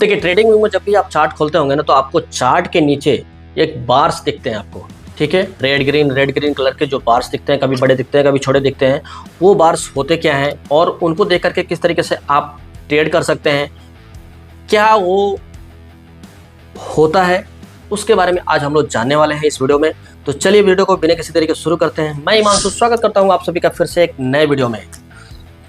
देखिए ट्रेडिंग में जब भी आप चार्ट खोलते होंगे ना, तो आपको चार्ट के नीचे एक बार्स दिखते हैं आपको, ठीक है। रेड ग्रीन कलर के जो बार्स दिखते हैं, कभी बड़े दिखते हैं कभी छोटे दिखते हैं, वो बार्स होते क्या हैं और उनको देख करके किस तरीके से आप ट्रेड कर सकते हैं, क्या वो होता है, उसके बारे में आज हम लोग जानने वाले हैं इस वीडियो में। तो चलिए वीडियो को बिना किसी तरीके से शुरू करते हैं। मैं हिमांशु स्वागत करता हूँ आप सभी का फिर से एक नए वीडियो में।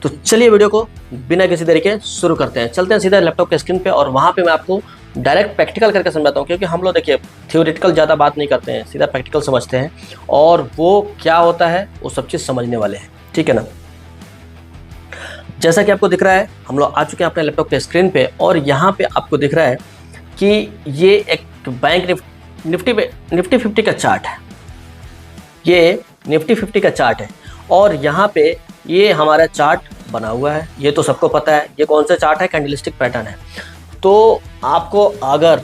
तो चलिए वीडियो को बिना किसी तरीके शुरू करते हैं, चलते हैं सीधा लैपटॉप के स्क्रीन पे और वहाँ पे मैं आपको डायरेक्ट प्रैक्टिकल करके समझाता हूँ, क्योंकि हम लोग देखिए थ्योरेटिकल ज़्यादा बात नहीं करते हैं, सीधा प्रैक्टिकल समझते हैं और वो क्या होता है वो सब चीज़ समझने वाले हैं, ठीक है ना। जैसा कि आपको दिख रहा है हम लोग आ चुके हैं अपने लैपटॉप के स्क्रीन पे और यहाँ पे आपको दिख रहा है कि ये एक बैंक निफ्टी 50 का चार्ट है, ये निफ्टी 50 का चार्ट है और यहाँ पे ये हमारा चार्ट बना हुआ है, ये तो सबको पता है। ये कौन सा चार्ट है? कैंडलस्टिक पैटर्न है। तो आपको अगर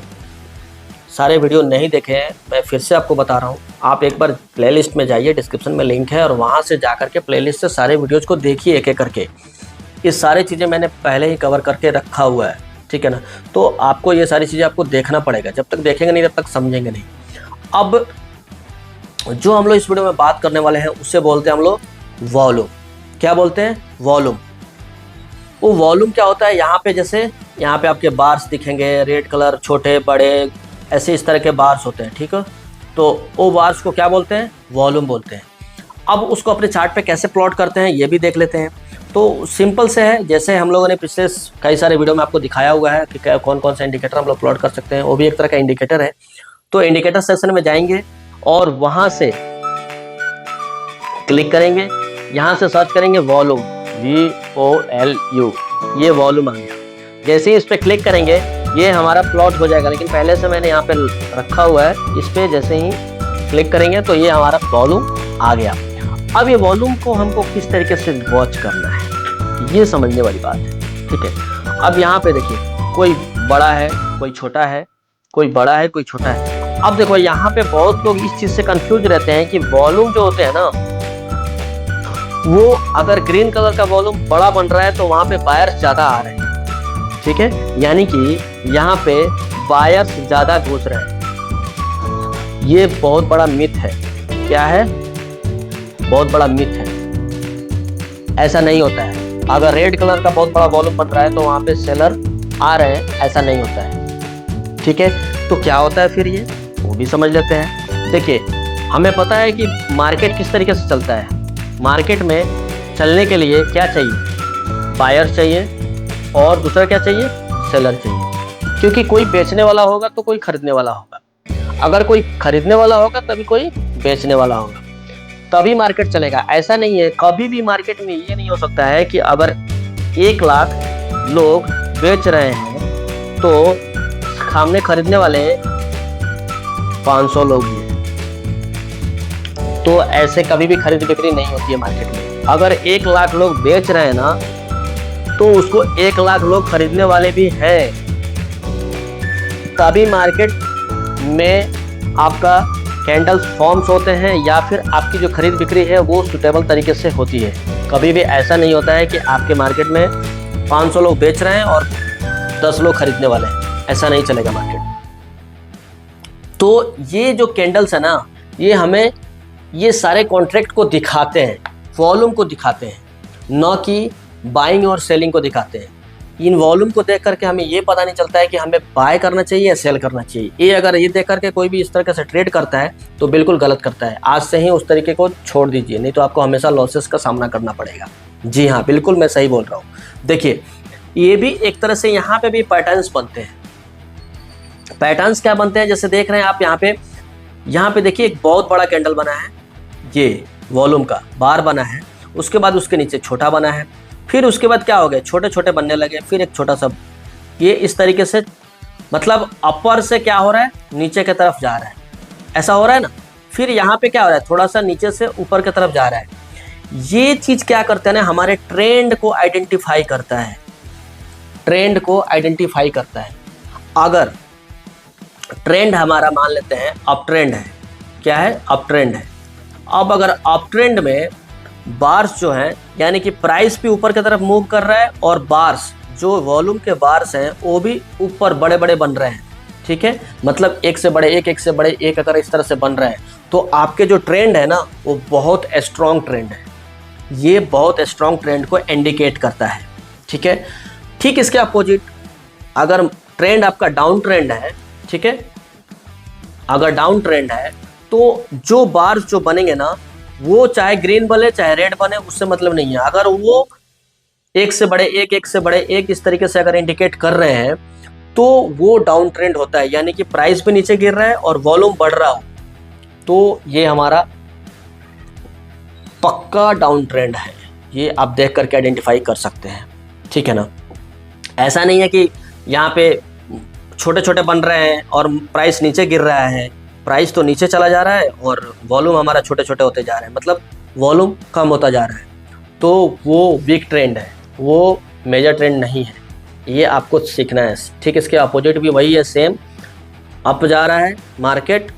सारे वीडियो नहीं देखे हैं, मैं फिर से आपको बता रहा हूँ, आप एक बार प्लेलिस्ट में जाइए, डिस्क्रिप्शन में लिंक है और वहाँ से जा करके प्लेलिस्ट से सारे वीडियोज़ को देखिए एक एक करके। ये सारी चीज़ें मैंने पहले ही कवर करके रखा हुआ है, ठीक है ना। तो आपको ये सारी चीज़ें आपको देखना पड़ेगा, जब तक देखेंगे नहीं तब तक समझेंगे नहीं। अब जो हम लोग इस वीडियो में बात करने वाले हैं उससे बोलते हैं हम लोग वॉल्यूम। क्या बोलते हैं? वॉल्यूम। वो वॉल्यूम क्या होता है? यहाँ पे जैसे यहाँ पे आपके बार्स दिखेंगे, रेड कलर, छोटे बड़े, ऐसे इस तरह के बार्स होते हैं, ठीक है। तो वो बार्स को क्या बोलते हैं? वॉल्यूम बोलते हैं। अब उसको अपने चार्ट पे कैसे प्लॉट करते हैं ये भी देख लेते हैं। तो सिंपल से है, जैसे हम लोगों ने पिछले कई सारे वीडियो में आपको दिखाया हुआ है कि कौन कौन सा इंडिकेटर हम लोग प्लॉट कर सकते हैं, वो भी एक तरह का इंडिकेटर है। तो इंडिकेटर सेक्शन में जाएंगे और वहाँ से क्लिक करेंगे, यहाँ से सर्च करेंगे वॉल्यूम, VOLU, ये वॉल्यूम आ गया। जैसे ही इस पर क्लिक करेंगे ये हमारा प्लॉट हो जाएगा, लेकिन पहले से मैंने यहाँ पे रखा हुआ है, इस पर जैसे ही क्लिक करेंगे तो ये हमारा वॉल्यूम आ गया। अब ये वॉल्यूम को हमको किस तरीके से वॉच करना है ये समझने वाली बात है, ठीक है। अब यहाँ पे देखिए कोई बड़ा है कोई छोटा है, कोई बड़ा है कोई छोटा है। अब देखो यहाँ पे बहुत लोग इस चीज़ से कंफ्यूज रहते हैं कि वॉल्यूम जो होते हैं ना, वो अगर ग्रीन कलर का वॉल्यूम बड़ा बन रहा है तो वहाँ पे बायर्स ज़्यादा आ रहे हैं, ठीक है, यानी कि यहाँ पे बायर्स ज़्यादा घुस रहे हैं। ये बहुत बड़ा मिथ है। क्या है? बहुत बड़ा मिथ है। ऐसा नहीं होता है। अगर रेड कलर का बहुत बड़ा वॉल्यूम बन रहा है तो वहाँ पे सेलर आ रहे हैं, ऐसा नहीं होता है, ठीक है। तो क्या होता है फिर ये वो भी समझ लेते हैं। देखिए हमें पता है कि मार्केट किस तरीके से चलता है। मार्केट में चलने के लिए क्या चाहिए? बायर चाहिए और दूसरा क्या चाहिए? सेलर चाहिए, क्योंकि कोई बेचने वाला होगा तो कोई खरीदने वाला होगा, अगर कोई खरीदने वाला होगा तभी कोई बेचने वाला होगा, तभी मार्केट चलेगा। ऐसा नहीं है, कभी भी मार्केट में ये नहीं हो सकता है कि अगर 1 लाख लोग बेच रहे हैं तो सामने खरीदने वाले 500 लोग ही हैं। तो ऐसे कभी भी खरीद बिक्री नहीं होती है मार्केट में। अगर 1 लाख लोग बेच रहे हैं ना, तो उसको 1 लाख लोग खरीदने वाले भी हैं, तभी मार्केट में आपका कैंडल्स फॉर्म्स होते हैं या फिर आपकी जो खरीद बिक्री है वो सुटेबल तरीके से होती है। कभी भी ऐसा नहीं होता है कि आपके मार्केट में 500 लोग बेच रहे हैं और 10 लोग खरीदने वाले हैं, ऐसा नहीं चलेगा मार्केट। तो ये जो कैंडल्स है ना, ये हमें ये सारे कॉन्ट्रैक्ट को दिखाते हैं, वॉल्यूम को दिखाते हैं, न कि बाइंग और सेलिंग को दिखाते हैं। इन वॉल्यूम को देख करके हमें ये पता नहीं चलता है कि हमें बाय करना चाहिए या सेल करना चाहिए। ये अगर ये देख करके कोई भी इस तरीके से ट्रेड करता है तो बिल्कुल गलत करता है। आज से ही उस तरीके को छोड़ दीजिए, नहीं तो आपको हमेशा लॉसेस का सामना करना पड़ेगा। जी हाँ, बिल्कुल मैं सही बोल रहा हूँ। देखिए ये भी एक तरह से यहाँ पे भी पैटर्न्स बनते हैं। पैटर्न्स क्या बनते हैं? जैसे देख रहे हैं आप यहाँ पे देखिए एक बहुत बड़ा कैंडल बना है, ये वॉल्यूम का बार बना है, उसके बाद उसके नीचे छोटा बना है, फिर उसके बाद क्या हो गया, छोटे छोटे बनने लगे, फिर एक छोटा सा, ये इस तरीके से, मतलब अपर से क्या हो रहा है, नीचे की तरफ जा रहा है, ऐसा हो रहा है ना। फिर यहाँ पे क्या हो रहा है, थोड़ा सा नीचे से ऊपर की तरफ जा रहा है। ये चीज़ क्या करते हैं ना, हमारे ट्रेंड को आइडेंटिफाई करता है, ट्रेंड को आइडेंटिफाई करता है। अगर ट्रेंड हमारा मान लेते हैं अप ट्रेंड है, क्या है? अप ट्रेंड है। अब अगर अप ट्रेंड में बार्स जो हैं, यानी कि प्राइस भी ऊपर की तरफ मूव कर रहा है और बार्स जो वॉल्यूम के बार्स हैं वो भी ऊपर बड़े बड़े बन रहे हैं, ठीक है, मतलब एक से बड़े एक से बड़े एक अगर इस तरह से बन रहे हैं तो आपके जो ट्रेंड है ना वो बहुत स्ट्रॉन्ग ट्रेंड है, ये बहुत स्ट्रॉन्ग ट्रेंड को इंडिकेट करता है, ठीक है। ठीक इसके अपोजिट अगर ट्रेंड आपका डाउन ट्रेंड है, ठीक है, अगर डाउन ट्रेंड है तो जो बार्स जो बनेंगे ना वो चाहे ग्रीन बने चाहे रेड बने उससे मतलब नहीं है, अगर वो एक से बड़े एक से बड़े एक इस तरीके से अगर इंडिकेट कर रहे हैं तो वो डाउन ट्रेंड होता है, यानी कि प्राइस भी नीचे गिर रहा है और वॉल्यूम बढ़ रहा हो तो ये हमारा पक्का डाउन ट्रेंड है, ये आप देख करके आइडेंटिफाई कर सकते हैं, ठीक है ना। ऐसा नहीं है कि यहाँ पे छोटे छोटे बन रहे हैं और प्राइस नीचे गिर रहा है, प्राइस तो नीचे चला जा रहा है और वॉल्यूम हमारा छोटे छोटे होते जा रहे हैं, मतलब वॉल्यूम कम होता जा रहा है, तो वो वीक ट्रेंड है, वो मेजर ट्रेंड नहीं है, ये आपको सीखना है। ठीक, इसके अपोजिट भी वही है, सेम अप जा रहा है मार्केट,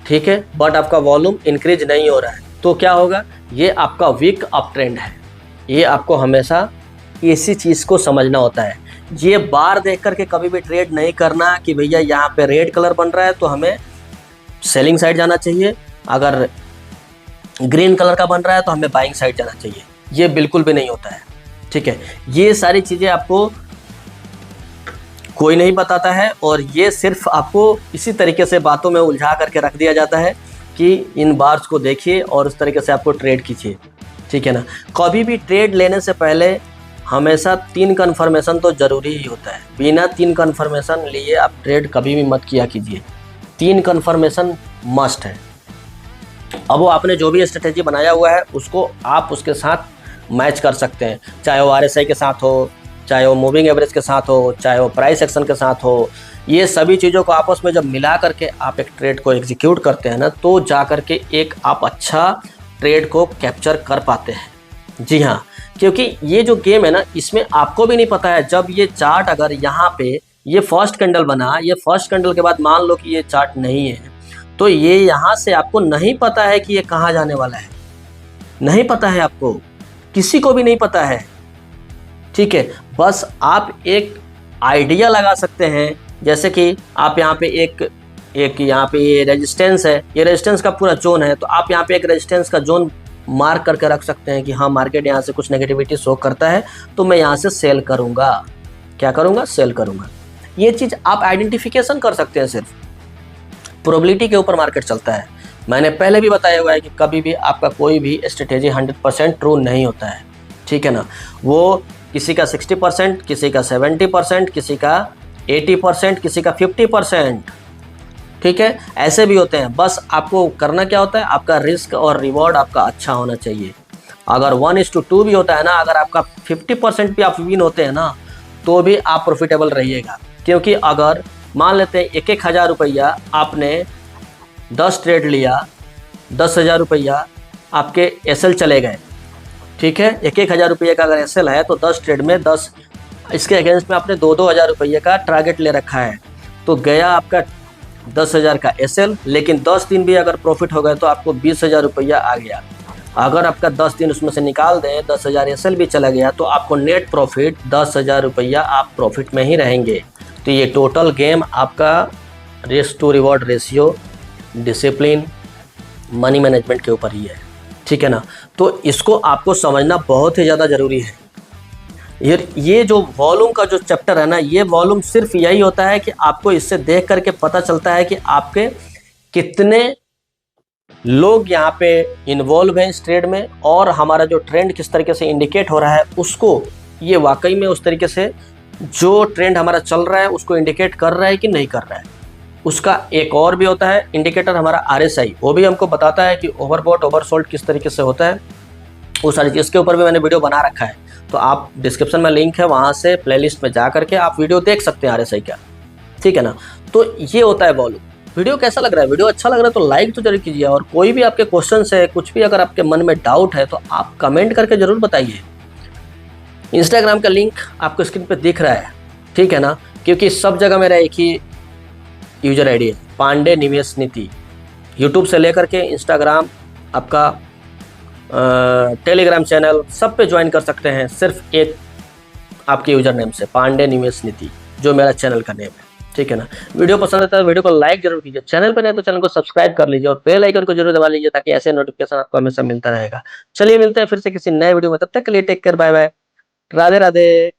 ठीक है, बट आपका वॉल्यूम इंक्रीज नहीं हो रहा है तो क्या होगा, ये आपका वीक अप ट्रेंड है। ये आपको हमेशा इसी चीज़ को समझना होता है। ये बार देख करके कभी भी ट्रेड नहीं करना कि भैया यहाँ पे रेड कलर बन रहा है तो हमें सेलिंग साइड जाना चाहिए, अगर ग्रीन कलर का बन रहा है तो हमें बाइंग साइड जाना चाहिए, ये बिल्कुल भी नहीं होता है, ठीक है। ये सारी चीज़ें आपको कोई नहीं बताता है और ये सिर्फ आपको इसी तरीके से बातों में उलझा करके रख दिया जाता है कि इन बार्स को देखिए और उस तरीके से आपको ट्रेड कीजिए, ठीक है ना। कभी भी ट्रेड लेने से पहले हमेशा 3 कन्फर्मेशन तो ज़रूरी ही होता है, बिना 3 कन्फर्मेशन लिए आप ट्रेड कभी भी मत किया कीजिए, 3 कन्फर्मेशन मस्ट है। अब वो आपने जो भी स्ट्रेटेजी बनाया हुआ है उसको आप उसके साथ मैच कर सकते हैं, चाहे वो RSI के साथ हो, चाहे वो मूविंग एवरेज के साथ हो, चाहे वो प्राइस एक्शन के साथ हो, ये सभी चीज़ों को आपस में जब मिला करके आप एक ट्रेड को एग्जीक्यूट करते हैं ना तो जा करके एक आप अच्छा ट्रेड को कैप्चर कर पाते हैं। जी हाँ, क्योंकि ये जो गेम है ना इसमें आपको भी नहीं पता है, जब ये चार्ट अगर यहाँ पे ये फर्स्ट कैंडल बना, ये फर्स्ट कैंडल के बाद मान लो कि ये चार्ट नहीं है तो ये यहाँ से आपको नहीं पता है कि ये कहाँ जाने वाला है, नहीं पता है, आपको किसी को भी नहीं पता है, ठीक है। बस आप एक आइडिया लगा सकते हैं, जैसे कि आप यहाँ पे एक यहाँ पे ये रेजिस्टेंस है, ये रेजिस्टेंस का पूरा जोन है, तो आप यहाँ पे एक रेजिस्टेंस का जोन मार्क करके रख सकते हैं कि हाँ मार्केट यहाँ से कुछ नेगेटिविटी शो करता है तो मैं यहाँ से सेल करूँगा, क्या करूँगा, सेल करूँगा। ये चीज़ आप आइडेंटिफिकेशन कर सकते हैं, सिर्फ प्रोबेबिलिटी के ऊपर मार्केट चलता है। मैंने पहले भी बताया हुआ है कि कभी भी आपका कोई भी स्ट्रेटेजी 100% ट्रू नहीं होता है, ठीक है ना। वो किसी का 60%, किसी का 70%, किसी का 80%, किसी का 50%, ठीक है, ऐसे भी होते हैं। बस आपको करना क्या होता है, आपका रिस्क और रिवॉर्ड आपका अच्छा होना चाहिए। अगर 1:2 भी होता है ना, अगर आपका 50% भी आप विन होते हैं ना तो भी आप प्रॉफिटेबल रहिएगा, क्योंकि अगर मान लेते हैं 1,000 रुपया आपने 10 ट्रेड लिया, 10,000 रुपया आपके SL चले गए, ठीक है, 1,000 रुपये का अगर SL है तो 10 ट्रेड में 10, इसके अगेंस्ट में आपने 2,000 रुपये का टारगेट ले रखा है, तो गया आपका 10,000 का SL, लेकिन 10 दिन भी अगर प्रॉफिट हो गए तो आपको 20,000 रुपया आ गया। अगर आपका 10 दिन उसमें से निकाल दें, 10,000 SL भी चला गया तो आपको नेट प्रॉफिट 10,000 रुपया आप प्रॉफिट में ही रहेंगे। तो ये टोटल गेम आपका risk to reward ratio, discipline, money management के ऊपर ही है, ठीक है ना। तो इसको आपको समझना बहुत ही ज़्यादा ज़रूरी है। ये जो वॉल्यूम का जो चैप्टर है ना, ये वॉल्यूम सिर्फ यही होता है कि आपको इससे देख करके पता चलता है कि आपके कितने लोग यहाँ पे इन्वॉल्व हैं इस ट्रेड में, और हमारा जो ट्रेंड किस तरीके से इंडिकेट हो रहा है उसको ये वाकई में उस तरीके से जो ट्रेंड हमारा चल रहा है उसको इंडिकेट कर रहा है कि नहीं कर रहा है। उसका एक और भी होता है इंडिकेटर हमारा RSI, वो भी हमको बताता है कि ओवरबॉट ओवरसोल्ड किस तरीके से होता है। वो सारी चीज़ के ऊपर भी मैंने वीडियो बना रखा है, तो आप डिस्क्रिप्शन में लिंक है, वहाँ से प्लेलिस्ट में जा करके आप वीडियो देख सकते हैं RSI का, ठीक है ना। तो ये होता है वॉल्यूम। वीडियो कैसा लग रहा है, वीडियो अच्छा लग रहा है तो लाइक तो जरूर कीजिए, और कोई भी आपके क्वेश्चन है, कुछ भी अगर आपके मन में डाउट है तो आप कमेंट करके ज़रूर बताइए। इंस्टाग्राम का लिंक आपको स्क्रीन पे दिख रहा है, ठीक है ना, क्योंकि सब जगह मेरा एक ही यूजर ID है, पांडे निवेश नीति। यूट्यूब से लेकर के इंस्टाग्राम, आपका टेलीग्राम चैनल, सब पे ज्वाइन कर सकते हैं। सिर्फ एक आपके यूजर नेम से, पांडे निवेश नीति, जो मेरा चैनल का नेम है, ठीक है ना। वीडियो पसंद आता है वीडियो को लाइक जरूर कीजिए, चैनल पर नहीं तो चैनल को सब्सक्राइब कर लीजिए और बेल आइकन को जरूर दबा लीजिए ताकि ऐसे नोटिफिकेशन आपको हमेशा मिलता रहेगा। चलिए मिलते हैं फिर से किसी नए वीडियो में, तब तक के लिए take care, bye bye, Radhe Radhe.